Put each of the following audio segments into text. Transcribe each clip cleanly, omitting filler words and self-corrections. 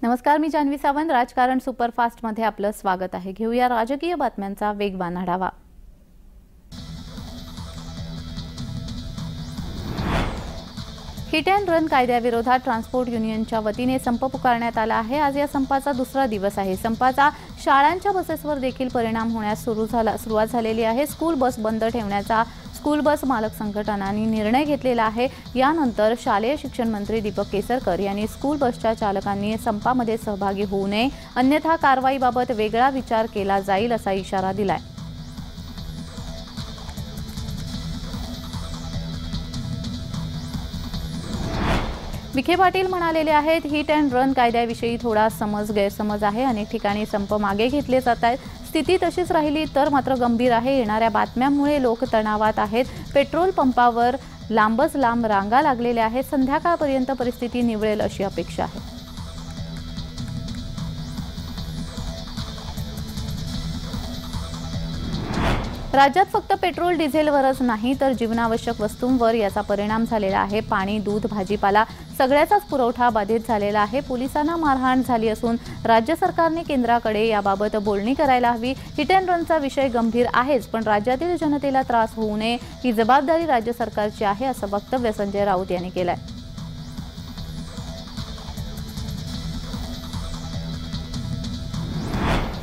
नमस्कार, मी जान्हवी सावंत. राजकारण सुपरफास्ट मध्ये आपलं स्वागत आहे. घेऊया राजकीय बातम्यांचा वेगवान आढावा. हिट अँड रन कायद्याविरोधात ट्रान्सपोर्ट युनियनच्या वतीने संप पुकारण्यात आला आहे. आज या संपाचा दुसरा दिवस आहे. संपाचा शाळांच्या बसेसवर देखील परिणाम होण्यास सुरुवात झालेली आहे. स्कूल बस बंद ठेवण्याचा स्कूल बस मालक संघटनांनी निर्णय घेतलेला आहे. यानंतर शालेय शिक्षण मंत्री दीपक केसरकर यांनी स्कूल बसच्या चालकांनी संपामध्ये सहभागी होऊ नये, अन्यथा कारवाईबाबत वेगळा विचार केला जाईल असा इशारा दिलाय. विखे पाटील म्हणालेले आहेत, हिट अँड रन कायद्याविषयी थोडा गैरसमज आहे. अनेक ठिकाणी संप मागे घेतले जात आहेत. स्थिती तशीच राहिली तर मात्र गंभीर आहे. येणाऱ्या बातम्यांमुळे लोक तणावात आहेत. पेट्रोल पंपावर लांबच लांब रांगा लागलेल्या आहेत. संध्याकाळपर्यंत परिस्थिती निवळेल अशी अपेक्षा आहे. राज्यात फक्त पेट्रोल डिझेलवरच नाही तर जीवनावश्यक वस्तूंवर याचा परिणाम झालेला आहे. पाणी, दूध, भाजीपाला सगळ्याचाच पुरवठा बाधित झालेला आहे. पोलिसांना मारहाण झाली असून राज्य सरकारने केंद्राकडे याबाबत बोलणी करायला हवी. हिट अँड रनचा विषय गंभीर आहेच, पण राज्यातील जनतेला त्रास होऊ नये ही जबाबदारी राज्य सरकारची आहे असं वक्तव्य संजय राऊत यांनी केलंय.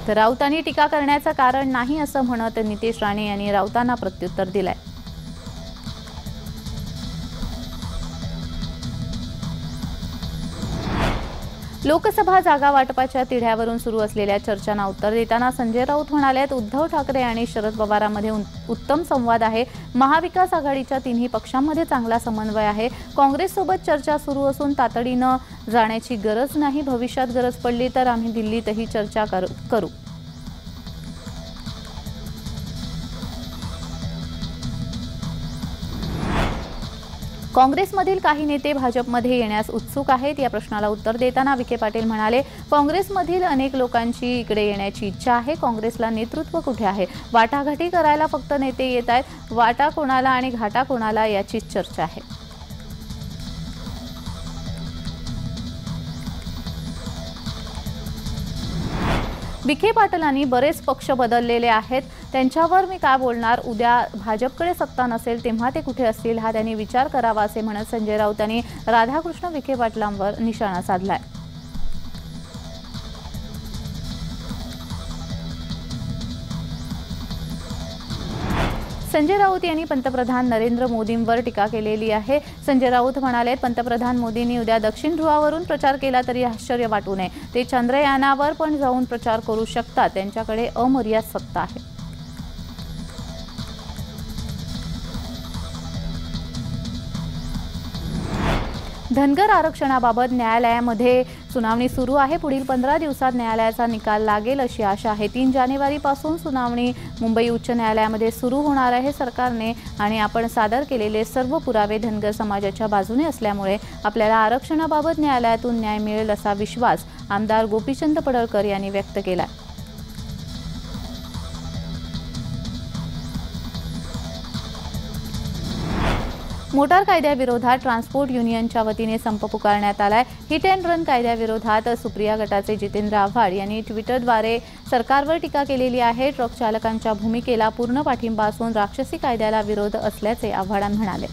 तर राऊतांनी टीका करण्याचं कारण नाही असं म्हणत नितेश राणे यांनी राऊतांना प्रत्युत्तर दिलंय. लोकसभा जागा वाटपाच्या तिढ्यावरून सुरू असलेल्या चर्चांना उत्तर देताना संजय राऊत म्हणालेत, उद्धव ठाकरे आणि शरद पवारांमध्ये उत्तम संवाद आहे. महाविकास आघाडीच्या तिन्ही पक्षांमध्ये चांगला समन्वय आहे. काँग्रेससोबत चर्चा सुरू असून तातडीनं जाण्याची गरज नाही. भविष्यात गरज पडली तर आम्ही दिल्लीतही चर्चा करू. काँग्रेसमधील काही नेते भाजपमध्ये येण्यास उत्सुक आहेत. या प्रश्नाला उत्तर देताना विखे पाटील म्हणाले, काँग्रेसमधील अनेक लोकांची इकडे येण्याची इच्छा आहे. काँग्रेसला नेतृत्व कुठे आहे? वाटाघाटी करायला फक्त नेते येत आहेत. वाटा कोणाला आणि घाटा कोणाला याचीच चर्चा आहे. विखे पाटलांनी बरेच पक्ष बदललेले आहेत. त्यांच्यावर मी काय बोलणार? उद्या भाजपकडे सत्ता नसेल तेव्हा ते कुठे असतील हा त्यांनी विचार करावा असे म्हणत संजय राऊतांनी राधाकृष्ण विखे पाटलांवर निशाणा साधलाय. संजय राऊत यांनी पंतप्रधान नरेंद्र मोदींवर टीका केलेली आहे. संजय राऊत म्हणाले, पंतप्रधान मोदींनी उद्या दक्षिण ध्रुवावरून प्रचार केला तरी आश्चर्य वाटू नये. ते चंद्रयानावर पण जाऊन प्रचार करू शकतात. त्यांच्याकडे अमर्याद सत्ता आहे. धनगर आरक्षणाबाबत न्यायालयामध्ये सुनावणी सुरू आहे. पुढील 15 दिवसात न्यायालयाचा निकाल लागेल अशी आशा आहे. 3 जानेवारीपासून सुनावणी मुंबई उच्च न्यायालयामध्ये सुरू होणार आहे. सरकारने आणि आपण सादर केलेले सर्व पुरावे धनगर समाजाच्या बाजूने असल्यामुळे आपल्याला आरक्षणाबाबत न्यायालयातून न्याय मिळेल असा विश्वास आमदार गोपीचंद पडळकर यांनी व्यक्त केला. मोटार कायद्याविरोधात ट्रान्सपोर्ट युनियनच्या वतीने संप पुकारण्यात आलाय. हिट अँड रन कायद्याविरोधात सुप्रिया गटाचे जितेंद्र आव्हाड यांनी ट्विटरद्वारे सरकारवर टीका केलेली आहे. ट्रक चालकांच्या भूमिकेला पूर्ण पाठिंबा असून राक्षसी कायद्याला विरोध असल्याचे आव्हाड म्हणाले.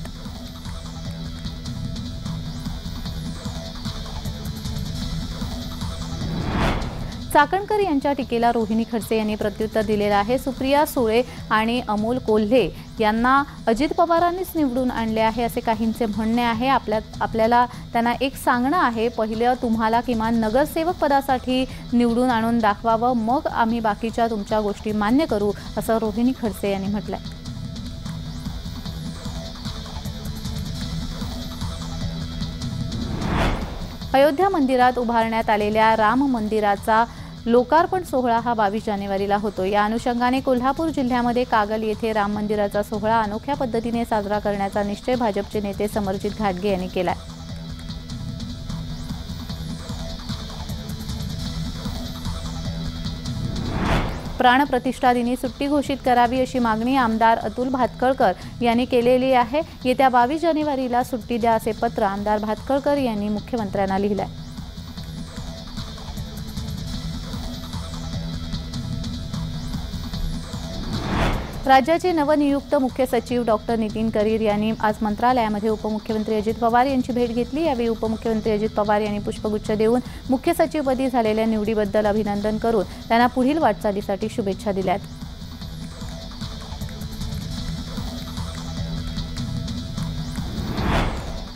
चाकणकर यांच्या टीकेला रोहिणी खडसे यांनी प्रत्युत्तर दिलेलं आहे. सुप्रिया सुळे आणि अमोल कोल्हे यांना अजित पवारांनीच निवडून आणले आहे असे काहींचे म्हणणे आहे. आपल्याला त्यांना एक सांगणं आहे, पहिलं तुम्हाला किमान नगरसेवक पदासाठी निवडून आणून दाखवावं, मग आम्ही बाकीच्या तुमच्या गोष्टी मान्य करू असं रोहिणी खडसे यांनी म्हटलंय. अयोध्या मंदिरात उभारण्यात आलेल्या राम मंदिराचा लोकार्पण सोहळा हा 22 जानेवारीला होतो. या अनुषंगाने कोल्हापूर जिल्ह्यामध्ये कागल येथे राम मंदिराचा सोहळा अनोख्या पद्धतीने साजरा करण्याचा निश्चय भाजपचे नेते समरजित घाटगे यांनी केलाय. प्राणप्रतिष्ठा दिनी सुट्टी घोषित करावी अशी मागणी आमदार अतुल भातखळकर यांनी केलेली आहे. येत्या 22 जानेवारीला सुट्टी द्या असे पत्र आमदार भातखळकर यांनी मुख्यमंत्र्यांना लिहिलं आहे. राज्याचे नवनियुक्त मुख्य सचिव डॉक्टर नितीन करीर यांनी आज मंत्रालयामध्ये उपमुख्यमंत्री अजित पवार यांची भेट घेतली। यावेळी उपमुख्यमंत्री अजित पवार यांनी पुष्पगुच्छ देऊन मुख्य सचिवपदी झालेल्या निवडीबद्दल अभिनंदन करून त्यांना पुढील वाटचालीसाठी शुभेच्छा दिल्यात।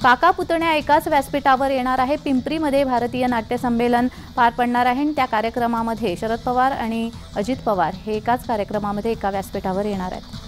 काका पुतण्या एकाच व्यासपीठावर येणार आहे। पिंपरीमध्ये भारतीय नाट्य संमेलन पार पडणार आहे। त्या कार्यक्रमामध्ये शरद पवार आणि अजित पवार हे एकाच कार्यक्रमामध्ये एका व्यासपीठावर येणार आहेत।